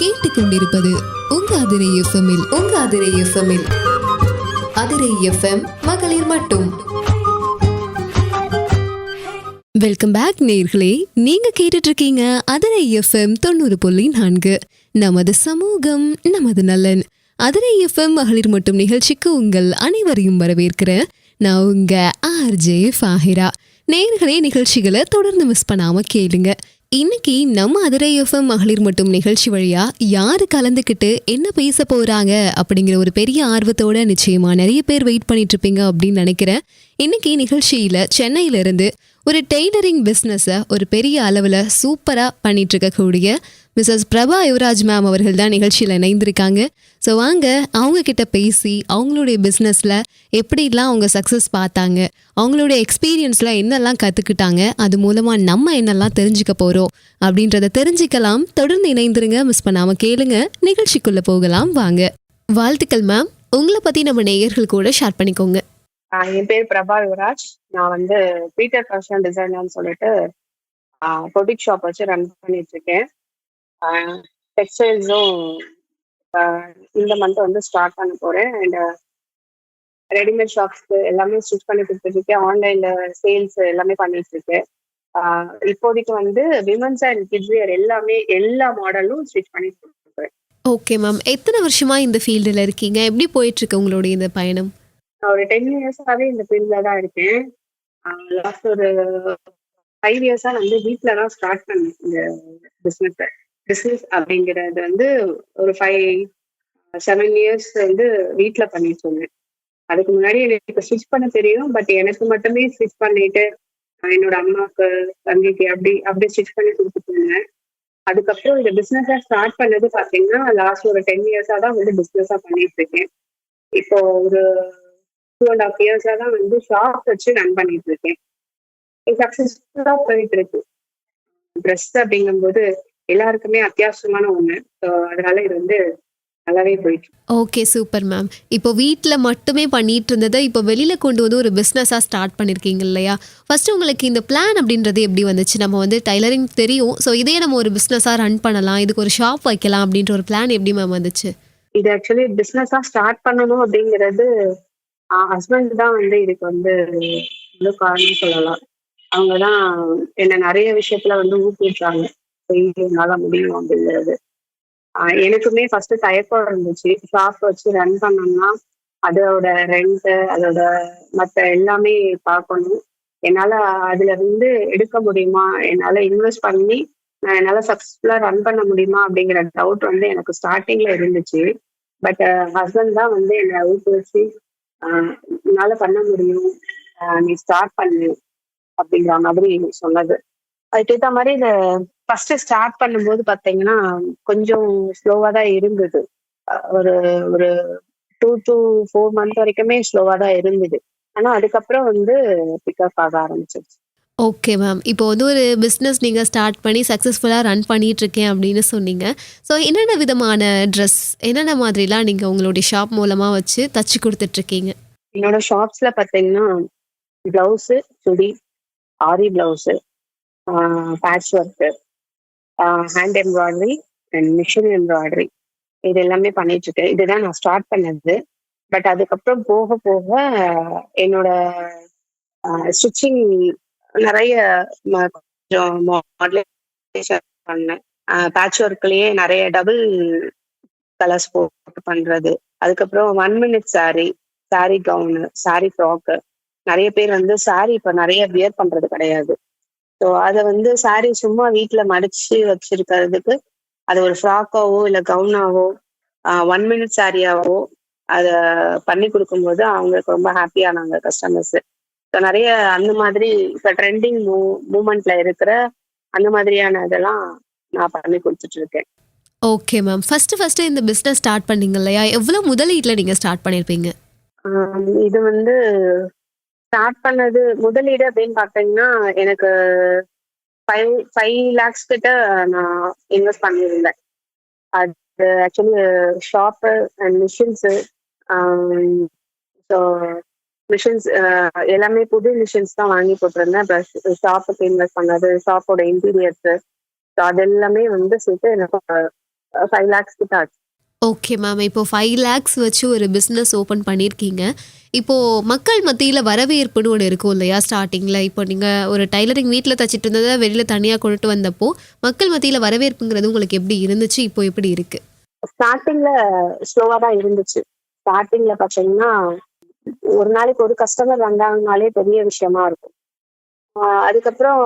கேட்டுக்கொண்டிருப்பது உங்க அதிரை எஃப்எம்மில் அதிரை எஃப்எம் மகளிர் மட்டும். வெல்கம் பேக் நேர்களே, நீங்க கேட்டுட்டு இருக்கீங்க அதிரை எஃப்எம் 90.4. நமது சமூகம் நமது நலன். அதிரை எஃப்எம் மகளிர் மட்டும் நிகழ்ச்சிக்கு உங்கள் அனைவரையும் வரவேற்கிறேன். நான் உங்க ஆர்ஜே ஃபாஹிரா. நேர்களே, நிகழ்ச்சிகளை தொடர்ந்து மிஸ் பண்ணாம கேளுங்க. இன்னைக்கு நம்ம அதிரை எஃப்எம் மகளிர் மட்டும் நிகழ்ச்சி வழியா யாரு கலந்துக்கிட்டு என்ன பேச போறாங்க அப்படிங்கிற ஒரு பெரிய ஆர்வத்தோட நிச்சயமா நிறைய பேர் வெயிட் பண்ணிட்டு இருப்பீங்க அப்படின்னு நினைக்கிறேன். இன்னைக்கு நிகழ்ச்சியில சென்னையில இருந்து ஒரு டெய்லரிங் பிஸ்னஸை ஒரு பெரிய அளவில் சூப்பராக பண்ணிட்டு இருக்கக்கூடிய மிஸ்ஸஸ் பிரபா யுவராஜ் மேம் அவர்கள் தான் நிகழ்ச்சியில் இணைந்திருக்காங்க. ஸோ வாங்க அவங்க கிட்ட பேசி அவங்களுடைய பிஸ்னஸில் எப்படிலாம் அவங்க சக்ஸஸ் பார்த்தாங்க, அவங்களுடைய எக்ஸ்பீரியன்ஸில் என்னெல்லாம் கற்றுக்கிட்டாங்க, அது மூலமாக நம்ம என்னெல்லாம் தெரிஞ்சுக்க போகிறோம் அப்படின்றத தெரிஞ்சுக்கலாம். தொடர்ந்து இணைந்திருங்க, மிஸ் பண்ணாமல் கேளுங்க. நிகழ்ச்சிக்குள்ளே போகலாம் வாங்க. வாழ்த்துக்கள் மேம். உங்களை பற்றி நம்ம நேயர்கள் கூட ஷேர் பண்ணிக்கோங்க. என் பேர் பிரபா யுவராஜ். நான் வந்து பீட்டர் ஃபேஷன் டிசைனர்னு சொல்லிட்டு பொட்டிக் ஷாப் வச்சு ரன் பண்ணிட்டு இருக்கேன். டெக்ஸ்டைல்ஸும் இந்த மந்த் வந்து ஸ்டார்ட் பண்ண போறேன். அண்ட் ரெடிமேட் ஷாப்ஸ்க்கு எல்லாமே ஸ்டிச் பண்ணி கொடுத்துட்டு இருக்கேன். ஆன்லைன்ல சேல்ஸ் எல்லாமே பண்ணிட்டு இருக்கேன். இப்போதைக்கு வந்து விமன்ஸ் அண்ட் கிட்ஸ் வியர் எல்லா மாடலும் ஸ்டிச் பண்ணி கொடுத்துருக்கேன். ஓகே மேம், எத்தனை வருஷமா இந்த ஃபீல்டில் இருக்கீங்க? எப்படி போயிட்டு இருக்கு உங்களுடைய இந்த பயணம்? நான் ஒரு 10 இயர்ஸாவே இந்த ஃபீல்ட்ல தான் இருக்கேன். லாஸ்ட் ஒரு 5 இயர்ஸா வந்து வீட்டில தான் ஸ்டார்ட் பண்ணேன் இந்த பிஸ்னஸ் அப்படிங்கிறது வந்து ஒரு 5-7 இயர்ஸ் வந்து வீட்டில் பண்ணிட்டு இருந்தேன். அதுக்கு முன்னாடி எனக்கு ஸ்டிச் பண்ண தெரியும், பட் எனக்கு மட்டுமே ஸ்டிச் பண்ணிட்டு என்னோட அம்மாவுக்கு தம்பிக்கு அப்படி ஸ்டிச் பண்ணி கொடுத்துட்டு இருந்தேன். அதுக்கப்புறம் இந்த பிஸ்னஸா ஸ்டார்ட் பண்ணது பார்த்தீங்கன்னா லாஸ்ட் ஒரு 10 இயர்ஸா தான் வந்து பிஸ்னஸா பண்ணிட்டு இருக்கேன். இப்போ ஒரு 2.5 இயர்ஸா தான் வந்து ஷாப் வச்சு ரன் பண்ணிட்டு இருக்கேன். சக்சஸ்ஃபுல்லா போயிட்டு இருக்கு. ட்ரெஸ் அப்படிங்கும்போது எல்லாருக்குமே அத்தியாவசியமான ஒண்ணு. அதனால இது வந்து நல்லாவே போயிட்டு. Okay, super ma'am. இப்போ வீட்டில் மட்டுமே பண்ணிட்டு இருந்ததை இப்போ வெளியில கொண்டு வந்து ஒரு பிஸ்னஸாக ஸ்டார்ட் பண்ணியிருக்கீங்க இல்லையா? ஃபர்ஸ்ட் உங்களுக்கு இந்த பிளான் அப்படின்றது எப்படி வந்துச்சு? நம்ம வந்து டைலரிங் தெரியும், ஸோ இதே நம்ம ஒரு பிஸ்னஸாக ரன் பண்ணலாம், இதுக்கு ஒரு ஷாப் வைக்கலாம் அப்படின்ற ஒரு பிளான் எப்படி மேம் வந்துச்சு? இது ஆக்சுவலி பிஸ்னஸா ஸ்டார்ட் பண்ணணும் அப்படிங்கிறது ஹஸ்பண்ட் தான் வந்து இதுக்கு வந்து முழு காரணம் சொல்லலாம். அவங்கதான் என்ன நிறைய விஷயத்துல வந்து ஊக்குவிச்சாங்க, செய்யறதுனால முடியும் அப்படிங்கிறது. எனக்குமே ஃபர்ஸ்ட் தயக்கம் இருந்துச்சு. ஷாப் வச்சு ரன் பண்ணோம்னா அதோட ரெண்ட், அதோட மற்ற எல்லாமே பார்க்கணும். என்னால அதுல இருந்து எடுக்க முடியுமா, என்னால இன்வெஸ்ட் பண்ணி என்னால சக்சஸ்ஃபுல்லா ரன் பண்ண முடியுமா அப்படிங்கிற டவுட் வந்து எனக்கு ஸ்டார்டிங்ல இருந்துச்சு. பட் ஹஸ்பண்ட் தான் வந்து என்னை ஊக்குவிச்சு என்னால பண்ண முடியும், நீ ஸ்டார்ட் பண்ணு அப்படிங்கிற மாதிரி சொன்னது. அதுக்கேற்ற மாதிரி இந்த ஃபர்ஸ்ட் ஸ்டார்ட் பண்ணும்போது பாத்தீங்கன்னா கொஞ்சம் ஸ்லோவா தான் இருந்தது. ஒரு ஒரு 2 to 4 months வரைக்குமே ஸ்லோவா தான் இருந்தது. ஆனா அதுக்கப்புறம் வந்து பிக்கப் ஆக ஆரம்பிச்சிருச்சு. Okay ma'am. இப்போ வந்து ஒரு பிஸ்னஸ் நீங்கள் ஸ்டார்ட் பண்ணி சக்ஸஸ்ஃபுல்லாக ரன் பண்ணிட்டு இருக்கேன் அப்படின்னு சொன்னீங்க. ஸோ என்னென்ன விதமான ட்ரெஸ், என்னென்ன மாதிரிலாம் நீங்கள் உங்களுடைய ஷாப் மூலமாக வச்சு தச்சு கொடுத்துட்ருக்கீங்க? என்னோட ஷாப்ஸ்ல பாத்தீங்கன்னா blouse, chudi, aari blouse, patch work, hand embroidery and machine embroidery, இது எல்லாமே பண்ணிட்டு இருக்கேன். இதுதான் நான் ஸ்டார்ட் பண்ணது. பட் அதுக்கப்புறம் போக போக என்னோட ஸ்டிச்சிங் நிறைய கொஞ்சம் மாடலேஷன் பண்ணேன். பேட்ச் ஒர்க்லயே நிறைய டபுள் கலர்ஸ் போட்டு பண்றது. அதுக்கப்புறம் 1 minute sorry gown, sorry frock. நிறைய பேர் வந்து சாரி இப்ப நிறைய வியர் பண்றது கிடையாது. ஸோ அதை வந்து சாரி சும்மா வீட்டுல மடிச்சு வச்சிருக்கிறதுக்கு அது ஒரு ஃப்ராக்காவோ இல்லை கவுனாவோ 1 minute சாரியாவோ அதை பண்ணி கொடுக்கும்போது அவங்களுக்கு ரொம்ப ஹாப்பியானாங்க கஸ்டமர்ஸ். ஸோ நிறைய அந்த மாதிரி இப்போ ட்ரெண்டிங் மூமெண்ட்ல இருக்கிற அந்த மாதிரியான இதெல்லாம் நான் பண்ணி கொடுத்துட்டு இருக்கேன். Okay ma'am. ஃபர்ஸ்ட் இந்த பிஸ்னஸ் ஸ்டார்ட் பண்ணீங்க இல்லையா? எவ்வளோ முதலீட்டில் நீங்கள் ஸ்டார்ட் பண்ணியிருப்பீங்க? இது வந்து ஸ்டார்ட் பண்ணது முதலீடு அப்படின்னு பார்த்தீங்கன்னா எனக்கு 5 lakhs கிட்ட நான் இன்வெஸ்ட் பண்ணியிருந்தேன். அது actually shop and machines. So machines எல்லாமே புது மிஷின்ஸ் தான் வாங்கி போட்டிருந்தேன். ப்ளஸ் ஷாப்புக்கு இன்வெஸ்ட் பண்ணது, ஷாப்போட இன்டீரியர்ஸு, ஸோ அது எல்லாமே வந்து சேர்த்து எனக்கு 5 lakhs கிட்ட ஆச்சு. Okay ma'am. இப்போ 5 லேக்ஸ் வச்சு ஒரு பிசினஸ் ஓப்பன் பண்ணியிருக்கீங்க. இப்போ மக்கள் மத்தியில வரவேற்புன்னு ஒண்ணு இருக்கும் இல்லையா? ஸ்டார்ட்டிங்ல இப்போ நீங்க ஒரு டைலரிங் வீட்ல தச்சுட்டு இருந்தத வெளியில தனியா கொண்டுட்டு வந்தப்போ, மக்கள் மத்தியில வரவேற்புங்கிறது உங்களுக்கு எப்படி இருந்துச்சு? இப்போ எப்படி இருக்கு? ஸ்டார்ட்டிங்ல ஸ்லோவா தான் இருந்துச்சு. ஸ்டார்ட்டிங்ல பார்த்தீங்கன்னா, ஒரு நாளைக்கு ஒரு கஸ்டமர் வந்தாங்கனாலே பெரிய விஷயமா இருக்கும். அதுக்கப்புறம்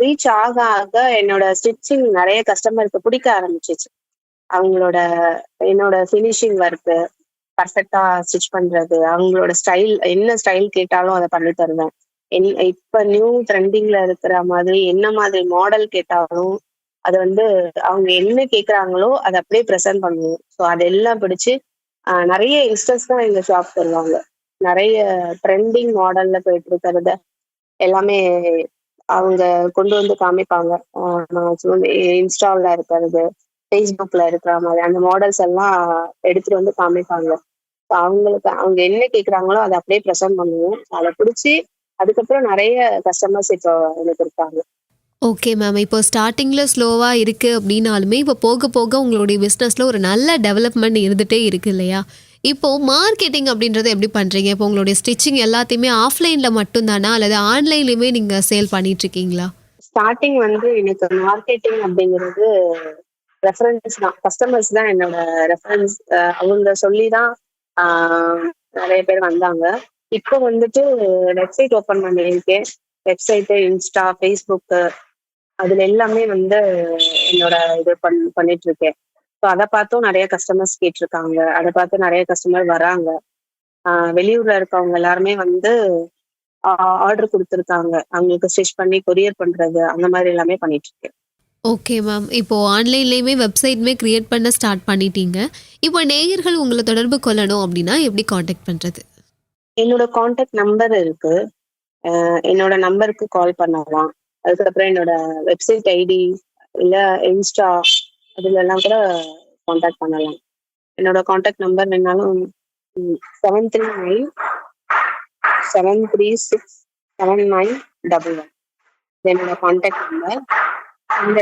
ரீச் ஆக ஆக என்னோட ஸ்டிச்சிங் நெறைய கஸ்டமருக்கு பிடிக்க ஆரம்பிச்சுச்சு. அவங்களோட என்னோட ஃபினிஷிங் ஒர்க்கு, பெர்ஃபெக்ட்டா ஸ்டிச் பண்றது, அவங்களோட ஸ்டைல் என்ன ஸ்டைல் கேட்டாலும் அத பண்ணி தருவேன். இப்ப நியூ ட்ரெண்டிங்ல இருக்கிற மாதிரி என்ன மாதிரி மாடல் கேட்டாலும், அது வந்து அவங்க என்ன கேட்குறாங்களோ, அத அப்படியே பிரசன்ட் பண்ணுவோம். ஸோ அதெல்லாம் பிடிச்சு நெறைய யங்ஸ்டர்ஸ் தான் எங்க ஷாப்க்கு வருவாங்க. நெறைய ட்ரெண்டிங் மாடல்ல போயிட்டு இருக்கிறத எல்லாமே அவங்க கொண்டு வந்து காமிப்பாங்க. நான் சொன்ன இன்ஸ்டால இருக்கிறது, Facebookல இருக்கிற மாதிரி அந்த மாடல்ஸ் எல்லாம் எடுத்துட்டு வந்து காமிப்பாங்க. அவங்களுக்கு அவங்க என்ன கேட்குறாங்களோ அத அப்படியே ப்ரெசென்ட் பண்ணுவோம். அத பிடிச்சு அதுக்கப்புறம் நெறைய கஸ்டமர்ஸ் இப்போ எனக்கு இருக்காங்க. Okay ma'am. இப்போ ஸ்டார்ட்டிங்ல ஸ்லோவா இருக்கு அப்படின்னாலுமே, இப்போ போக போக உங்களுடைய பிசினஸ்ல ஒரு நல்ல டெவலப்மெண்ட் இருந்துட்டே இருக்கு இல்லையா? இப்போ மார்க்கெட்டிங் அப்படின்றத எப்படி பண்றீங்க? இப்போ உங்களுடைய ஸ்டிச்சிங் எல்லாத்தையுமே ஆஃப்லைன்ல மட்டும் தானா? அல்லது ஆன்லைன்லயுமே நீங்க சேல் பண்ணிட்டு இருக்கீங்களா? ஸ்டார்ட்டிங் வந்து எனக்கு மார்க்கெட்டிங் அப்படிங்கிறது ரெஃபரன்ஸ் தான். கஸ்டமர்ஸ் தான் என்னோட ரெஃபரன்ஸ். அவங்க சொல்லி தான் ஆ நெறைய பேர் வந்தாங்க. இப்போ வந்துட்டு வெப்சைட் ஓப்பன் பண்ணியிருக்கேன். வெப்சைட்டு, இன்ஸ்டா, Facebook அதுல எல்லாமே வந்து என்னோட இது பண்ணிட்டு இருக்கேன். ஸோ அத பார்த்தும் நெறைய கஸ்டமர்ஸ் கேட்டுருக்காங்க. அத பார்த்து நெறைய கஸ்டமர் வராங்க. வெளியூர்ல இருக்கவங்க எல்லாருமே வந்து ஆர்டர் குடுத்துருக்காங்க. அவங்களுக்கு ஸ்டிச் பண்ணி கொரியர் பண்றது, அந்த மாரி எல்லாமே பண்ணிட்டு இருக்கேன். Okay ma'am. இப்போ ஆன்லைன்லயுமே வெப்சைட்டுமே கிரியேட் பண்ண ஸ்டார்ட் பண்ணிட்டீங்க. இப்போ நேயர்கள் உங்கள தொடர்பு கொள்ளணும் அப்படின்னா எப்படி கான்டாக்ட் பண்றது? என்னோட கான்டாக்ட் நம்பர் இருக்கு. என்னோட நம்பருக்கு கால் பண்ணலாம். அதுக்கப்புறம் என்னோட வெப்சைட் ஐடி, இல்ல இன்ஸ்டா அதுலலாம் கூட கான்டாக்ட் பண்ணலாம். என்னோட கான்டாக்ட் நம்பர் வேணாலும் 739 736 7911 என்னோட கான்டாக்ட் நம்பர். இந்த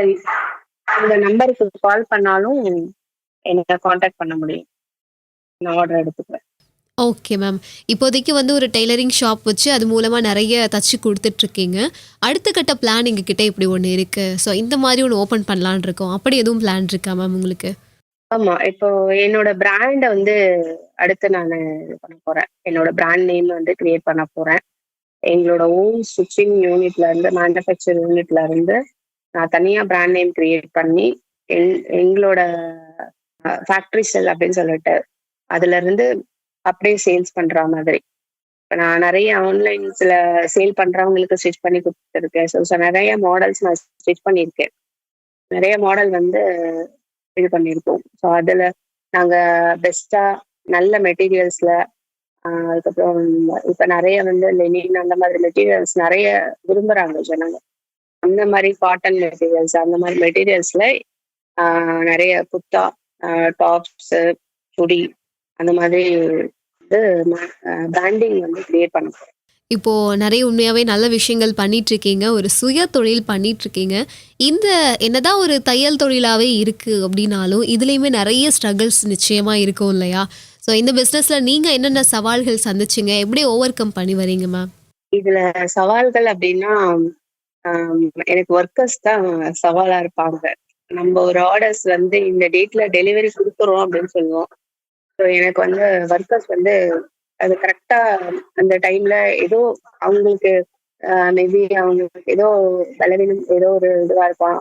இந்த நம்பருக்கு கால் பண்ணாலும் என்ன கான்டாக்ட் பண்ண முடியும். நான் ஆர்டர் எடுத்துக்குவேன். Okay ma'am. இப்போதைக்கு வந்து ஒரு டெய்லரிங் ஷாப் வச்சு அது மூலமா நெறைய தச்சு குடுத்துட்ருக்கீங்க. அடுத்த கட்ட பிளான் எங்ககிட்ட இப்படி ஒண்ணு இருக்கு. ஸோ இந்த மாரி ஒண்ணு ஓப்பன் பண்ணலான்னு இருக்கோம். அப்படி எதுவும் பிளான் இருக்கா மேம் உங்களுக்கு? ஆமா. இப்போ என்னோட பிராண்ட வந்து அடுத்து நானு இது பண்ண போறேன். என்னோட பிராண்ட் நேம் வந்து கிரியேட் பண்ண போறேன். எங்களோட ஓன் ஸ்டிச்சிங் யூனிட்ல இருந்து மேனுஃபேக்சர் யூனிட்ல இருந்து நான் தனியா பிராண்ட் நேம் கிரியேட் பண்ணி எங்களோட ஃபேக்டரி செல் அப்படின்னு சொல்லிட்டு அதுல இருந்து அப்படியே சேல்ஸ் பண்ற மாதிரி. இப்ப நான் நெறைய ஆன்லைன்ஸ்ல சேல் பண்றவங்களுக்கு ஸ்டிச் பண்ணி குடுத்துருக்கேன். ஸோ நெறைய மாடல்ஸ் நான் ஸ்டிச் பண்ணியிருக்கேன். நெறைய மாடல் வந்து இது பண்ணியிருக்கோம். ஸோ அதுல நாங்க பெஸ்ட்டா நல்ல மெட்டீரியல்ஸ்ல அதுக்கப்புறம் இப்ப நெறைய வந்து லெனின் அந்த மாதிரி மெட்டீரியல்ஸ் நெறைய விரும்புறாங்க ஜனங்க. அந்த மாரி காட்டன் மெட்டீரியல்ஸ் அந்த மாரி மெட்டீரியல்ஸ்ல நெறைய குர்தா, டாப்ஸு, சுடி அந்த மாதிரி வந்து பிராண்டிங் வந்து கிரியேட் பண்ண போறேன். இப்போ நெறைய உண்மையாவே நல்ல விஷயங்கள் பண்ணிட்டுருக்கீங்க. ஒரு சுய தொழில் பண்ணிட்டுருக்கீங்க. இந்த என்னதான் ஒரு தையல் தொழிலாவே இருக்கு அப்படின்னாலும், இதுலயுமே நெறைய ஸ்ட்ரகிள்ஸ் நிச்சயமா இருக்கும் இல்லையா? ஸோ இந்த பிசினஸ்ல நீங்க என்னென்ன சவால்கள் சந்திச்சீங்க? எப்படி ஓவர் கம் பண்ணி வரீங்க மேம்? இதுல சவால்கள் அப்படின்னா, எனக்கு ஒர்க்கர்ஸ் தான் சவாலா இருப்பாங்க. நம்ம ஒரு ஆர்டர்ஸ் வந்து இந்த டேட்ல டெலிவரி குடுக்குறோம் அப்படின்னு சொல்லுவோம். ஸோ எனக்கு வந்து ஒர்க்கர்ஸ் வந்து அது கரெக்ட்டா அந்த டைம்ல ஏதோ அவங்களுக்கு மேபி அவங்களுக்கு ஏதோ பலவீனம் ஏதோ ஒரு இதுவா இருக்கும்.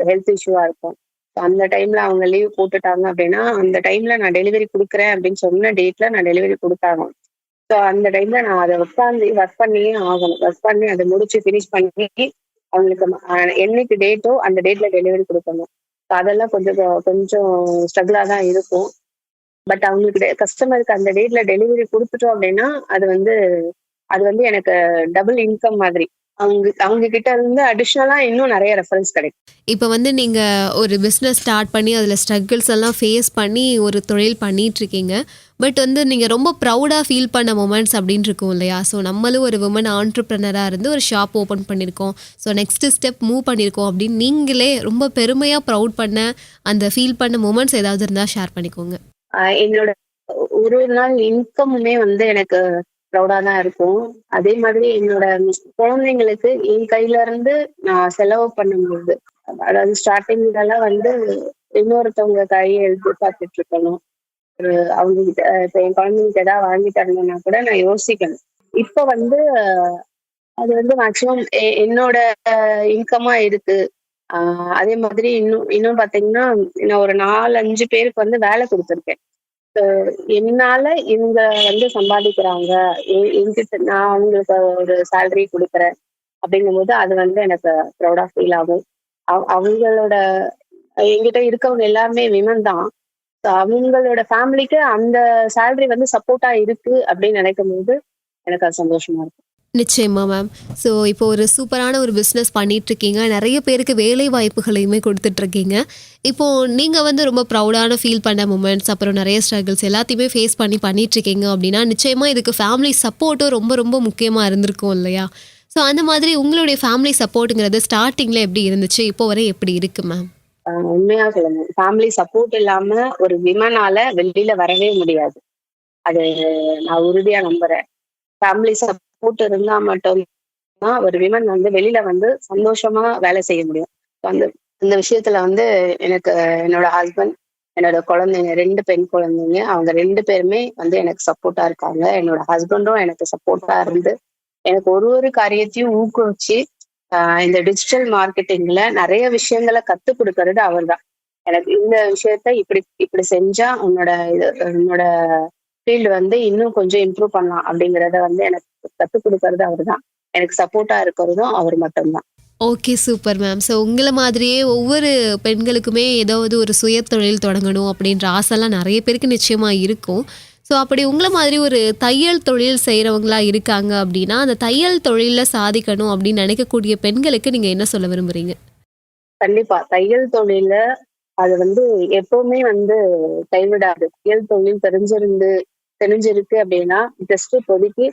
ஹெல்த் இஷ்யூவா இருக்கும். So அந்த டைம்ல அவங்க லீவ் போட்டுட்டாங்க அப்படின்னா, அந்த டைம்ல நான் டெலிவரி குடுக்குறேன் அப்படின்னு சொன்ன டேட்ல நான் டெலிவரி குடுத்தாகணும். ஸோ அந்த டைம்ல நான் அத உட்காந்து ஒர்க் பண்ணியே ஆகணும். ஒர்க் பண்ணி அத முடிச்சு ஃபினிஷ் பண்ணி அவங்களுக்கு என்னைக்கு டேட்டோ அந்த டேட்ல டெலிவரி குடுக்கணும். So அதெல்லாம் கொஞ்சம் கொஞ்சம் ஸ்ட்ரகிளா தான் இருக்கும். பட் அவங்களுக்கு கஸ்டமருக்கு அந்த டேட்ல டெலிவரி குடுத்துட்டோம் அப்படின்னா, அது வந்து எனக்கு டபுள் இன்கம் மாதிரி. அவங்க அவங்க கிட்ட இருந்து அடிஷனலா இன்னும் நெறைய ரெஃபரன்ஸ் கிடைக்கும். இப்ப வந்து நீங்க ஒரு பிசினஸ் ஸ்டார்ட் பண்ணி, அதுல ஸ்ட்ரகிள்ஸ் எல்லாம் ஃபேஸ் பண்ணி ஒரு தொழில் பண்ணிட்டுருக்கீங்க. பட் வந்து நீங்கள் ரொம்ப ப்ரௌடாக ஃபீல் பண்ண மொமெண்ட்ஸ் அப்படின்னு இருக்கும் இல்லையா? ஸோ நம்மளும் ஒரு விமன் ஆண்டர்ப்ரனராக இருந்து ஒரு ஷாப் ஓப்பன் பண்ணியிருக்கோம். ஸோ நெக்ஸ்ட் ஸ்டெப் மூவ் பண்ணியிருக்கோம் அப்படின்னு நீங்களே ரொம்ப பெருமையாக ப்ரௌட் பண்ண அந்த ஃபீல் பண்ண மொமெண்ட்ஸ் ஏதாவது இருந்தால் ஷேர் பண்ணிக்கோங்க. என்னோட ஒரு ஒரு நாள் இன்கமுமே வந்து எனக்கு ப்ரௌடா தான் இருக்கும். அதே மாதிரி என்னோட குழந்தைங்களுக்கு என் கையில இருந்து நான் செலவு பண்ணும்போது, அதாவது ஸ்டார்டிங்லலாம் வந்து இன்னொருத்தவங்க கையை எதிர்பார்த்துட்டு இருக்கணும். ஒரு அவங்க கிட்ட இப்ப என் குழந்தைங்களுக்கு ஏதாவது வாங்கி தரணும்னா கூட நான் யோசிக்கணும். இப்ப வந்து அது வந்து மேக்சிமம் என்னோட இன்கமா இருக்கு. அதே மாதிரி இன்னும் இன்னும் பாத்தீங்கன்னா, நான் ஒரு 4, 5 பேருக்கு வந்து வேலை குடுத்துருக்கேன். என்னால இவங்க வந்து சம்பாதிக்கிறாங்க. என்கிட்ட நான் அவங்களுக்கு ஒரு சேலரி குடுக்குறேன். அப்படிங்கும்போது அது வந்து எனக்கு ப்ரௌடா ஃபீல் ஆகும். அவங்களோட என்கிட்ட இருக்கவங்க எல்லாருமே விமன் தான். அவங்களோட ஃபேமிலிக்கு அந்த சேலரி வந்து சப்போர்ட்டா இருக்கு அப்படின்னு நினைக்கும்போது, எனக்கு அது சந்தோஷமா இருக்கும். நிச்சயமா மேம். ஸோ இப்போ ஒரு சூப்பரான ஒரு பிஸ்னஸ் பண்ணிகிட்ருக்கீங்க. நிறைய பேருக்கு வேலை வாய்ப்புகளையுமே கொடுத்துட்ருக்கீங்க. இப்போது நீங்கள் வந்து ரொம்ப ப்ரௌடான ஃபீல் பண்ண மூமெண்ட்ஸ், அப்புறம் நிறைய ஸ்ட்ரகிள்ஸ் எல்லாத்தையுமே ஃபேஸ் பண்ணிகிட்ருக்கீங்க அப்படின்னா, நிச்சயமாக இதுக்கு ஃபேமிலி சப்போர்ட்டும் ரொம்ப ரொம்ப முக்கியமாக இருந்திருக்கும் இல்லையா? ஸோ அந்த மாதிரி உங்களுடைய ஃபேமிலி சப்போர்ட்டுங்கிறது ஸ்டார்டிங்கில் எப்படி இருந்துச்சு? இப்போ வரை எப்படி இருக்கு மேம்? உண்மையா சொல்லணும். ஃபேமிலி சப்போர்ட் இல்லாம ஒரு விமனால வெளியில வரவே முடியாது. அது நான் உறுதியா நம்புறேன். ஃபேமிலி சப்போர்ட் இருந்தா மட்டும் தான் ஒரு விமன் வந்து வெளியில வந்து சந்தோஷமா வேலை செய்ய முடியும். அந்த இந்த விஷயத்துல வந்து எனக்கு என்னோட ஹஸ்பண்ட், என்னோட குழந்தைங்க 2 பெண் குழந்தைங்க. அவங்க 2 பேருமே வந்து எனக்கு சப்போர்ட்டா இருக்காங்க. என்னோட ஹஸ்பண்டும் எனக்கு சப்போர்ட்டா இருந்து, எனக்கு ஒரு ஒரு காரியத்தையும் ஊக்குவிச்சு, இந்த டிஜிட்டல் மார்க்கெட்டிங்ல நெறைய விஷயங்கள கத்துக் குடுக்கறது அவர்தான். எனக்கு இந்த விஷயத்த இப்படி இப்படி செஞ்சா உன்னோட ஃபீல்டு வந்து இன்னும் கொஞ்சம் இம்ப்ரூவ் பண்ணலாம் அப்படிங்கிறத வந்து எனக்கு கத்துக் குடுக்கறது அவர்தான். எனக்கு சப்போர்ட்டா இருக்கிறதும் அவர் மட்டும்தான். Okay, super ma'am. ஸோ உங்கள மாதிரியே ஒவ்வொரு பெண்களுக்குமே ஏதாவது ஒரு சுயதொழில் தொடங்கணும் அப்படின்ற ஆசைலாம் நிறைய பேருக்கு நிச்சயமா இருக்கும். ஸோ அப்படி உங்கள மாதிரி ஒரு தையல் தொழில் செய்றவங்களா இருக்காங்க அப்படின்னா, அந்த தையல் தொழில்ல சாதிக்கணும் அப்படின்னு நினைக்கக்கூடிய பெண்களுக்கு நீங்க என்ன சொல்ல விரும்புறீங்க? கண்டிப்பா. தையல் தொழில்ல அது வந்து எப்பவுமே வந்து கைவிடாது. தையல் தொழில் தெரிஞ்சிருக்கு அப்படின்னா, ஜஸ்ட் இப்போதைக்கு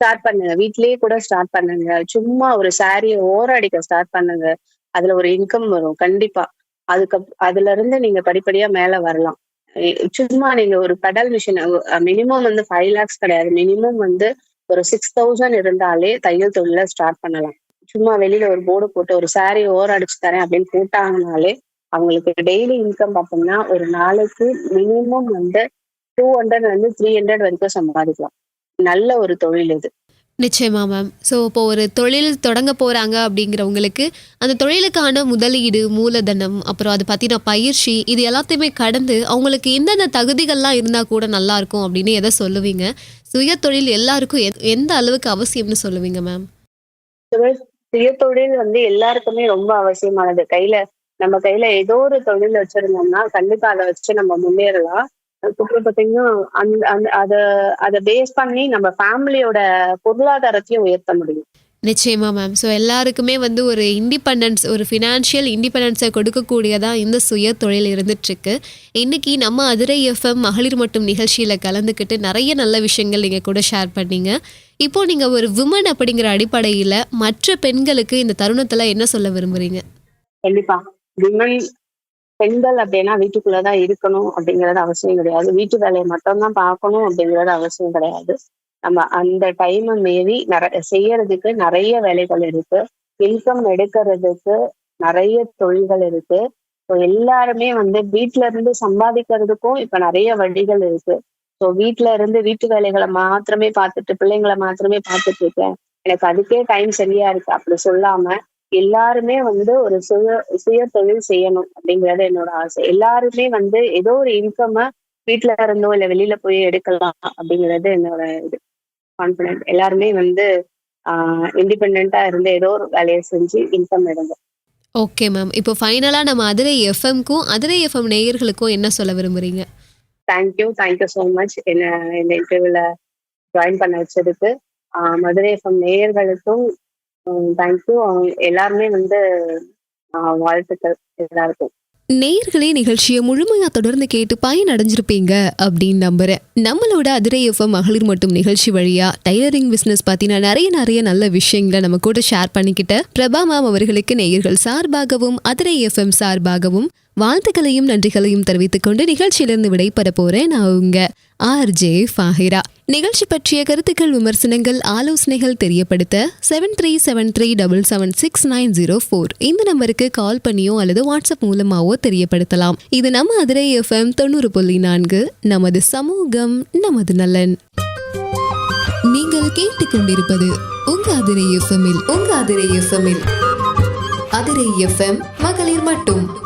ஸ்டார்ட் பண்ணுங்க. வீட்லயே கூட ஸ்டார்ட் பண்ணுங்க. சும்மா ஒரு சாரிய ஓரம் அடிக்க ஸ்டார்ட் பண்ணுங்க. அதுல ஒரு இன்கம் வரும். கண்டிப்பா. அதுலருந்து நீங்க படிப்படியா மேல வரலாம். சும்மா நீங்க ஒரு பெடல் மிஷின் மினிமம் வந்து 5 லேக்ஸ் கிடையாது. மினிமம் வந்து ஒரு 6,000 இருந்தாலே தையல் தொழில ஸ்டார்ட் பண்ணலாம். சும்மா வெளியில ஒரு போர்டு போட்டு ஒரு சாரி ஓரம் அடிச்சு தரேன் அப்படின்னு போட்டாங்கனாலே, அவங்களுக்கு டெய்லி இன்கம் பார்த்தோம்னா, ஒரு நாளைக்கு மினிமம் வந்து 200 வந்து 300 வரைக்கும் சம்பாதிக்கலாம். நல்ல ஒரு தொழில் இது. நிச்சயமா மேம். ஸோ இப்போ ஒரு தொழில் தொடங்க போறாங்க அப்படிங்கிறவங்களுக்கு, அந்த தொழிலுக்கான முதலீடு, மூலதனம், அப்புறம் அது பத்தின பயிற்சி, இது எல்லாத்தையுமே கடந்து அவங்களுக்கு எந்தெந்த தகுதிகள்லாம் இருந்தா கூட நல்லாயிருக்கும் அப்படின்னு எத சொல்லுவீங்க? சுயதொழில் எல்லாருக்கும் எந்த அளவுக்கு அவசியம்னு சொல்லுவீங்க மேம்? தொழில் சுயதொழில் வந்து எல்லாருக்குமே ரொம்ப அவசியமானது. நம்ம கையில ஏதோ ஒரு தொழில் வச்சிருந்தோம்னா, கண்டிப்பா அத வச்சு நம்ம முன்னேறலாம். அதுக்கப்புறம் பார்த்தீங்கன்னா, அந்த அந்த அத அத பேஸ் பண்ணி நம்ம ஃபேமிலியோட பொருளாதாரத்தையும் உயர்த்த முடியும். நிச்சயமா மேம். ஸோ எல்லாருக்குமே வந்து ஒரு இண்டிபெண்டன்ஸ், ஒரு ஃபினான்ஷியல் இண்டிபெண்டன்ஸை கொடுக்கக்கூடியதா இந்த சுய தொழில் இருந்துட்டுருக்கு. இன்னைக்கு நம்ம அதிரை எஃப்எம் மகளிர் மட்டும் நிகழ்ச்சியில் கலந்துக்கிட்டு நிறைய நல்ல விஷயங்கள் நீங்கள் கூட ஷேர் பண்ணீங்க. இப்போ நீங்கள் ஒரு விமன் அப்படிங்கிற அடிப்படையில் மற்ற பெண்களுக்கு இந்த தருணத்தில் என்ன சொல்ல விரும்புறீங்க? கண்டிப்பா. விமன் பெண்கள் அப்படின்னா வீட்டுக்குள்ளதான் இருக்கணும் அப்படிங்கிறது அவசியம் கிடையாது. வீட்டு வேலையை மட்டும் தான் பார்க்கணும் அப்படிங்கிறது அவசியம் கிடையாது. நம்ம அந்த டைமை மீறி செய்யறதுக்கு நிறைய வேலைகள் இருக்கு. இன்கம் எடுக்கிறதுக்கு நிறைய தொழில்கள் இருக்கு. ஸோ எல்லாருமே வந்து வீட்ல இருந்து சம்பாதிக்கிறதுக்கும் இப்ப நிறைய வழிகள் இருக்கு. ஸோ வீட்ல இருந்து வீட்டு வேலைகளை மாத்திரமே பார்த்துட்டு பிள்ளைங்களை மாத்திரமே பார்த்துட்டு இருக்கேன், எனக்கு அதுக்கே டைம் சரியா இருக்கு அப்படி சொல்லாம, எல்லாருமே வந்து ஒரு சுய தொழில் செய்யணும் அப்படிங்கறது என்னோட ஆசை. எல்லாருமே வந்து ஏதோ ஒரு இன்கம் வீட்ல இருந்தோ இல்ல வெளியில போய் எடுக்கலாம் அப்படிங்கிறது என்னோட இது கான்பிடன்ட். எல்லாருமே வந்து இண்டிபெண்டா இருந்து ஏதோ ஒரு வேலையை செஞ்சு இன்கம் எடுங்க. Okay ma'am. இப்போ ஃபைனலாக நம்ம அதிரை எஃப்எம்க்கும் அதிரை எஃப்எம் நேயர்களுக்கும் என்ன சொல்ல விரும்புறீங்க? தேங்க்யூ ஸோ மச் என்ன இந்த இன்டர்வியூல ஜாயின் பண்ண வச்சதுக்கு. மதுரை எஃப்எம் நேயர்களுக்கும் தேங்க்யூ. எல்லாருமே வந்து வாழ்த்துக்கள் எல்லாருக்கும். நேயர்களே, நிகழ்ச்சியை முழுமையா தொடர்ந்து கேட்டு பயன் அடைஞ்சிருப்பீங்க அப்படின்னு நம்புறேன். நம்மளோட அதிரை எஃப்எம் மகளிர் மட்டும் நிகழ்ச்சி வழியா டைலரிங் பிசினஸ் பத்தின நிறைய நல்ல விஷயங்களை நம்ம கூட ஷேர் பண்ணிக்கிட்ட பிரபா மேம் அவர்களுக்கு நேயர்கள் சார்பாகவும் அதிரை எஃப்எம் சார்பாகவும் வாழ்த்துக்களையும் நன்றிகளையும் தெரிவித்துக் கொண்டு நிகழ்ச்சியிலிருந்து விடைபெற போறேன். நான் உங்க RJ ஃபாஹிரா. நிகழ்ச்சி பற்றிய கருத்துக்கள், விமர்சனங்கள், ஆலோசனைகள் தெரியப்படுத்த 7373776904 இந்த நம்பருக்கு கால் பண்ணியோ அல்லது வாட்ஸ்அப் மூலமாவோ தெரியப்படுத்தலாம். இது நம்ம அதிரை எஃப்எம் 90.4, நமது சமூகம் நமது நலன். நீங்கள் கேட்டுக்கொண்டிருப்பது உங்க அதிரை எஃப்எம்மில் அதிரை எஃப்எம் மகளிர் மட்டும்.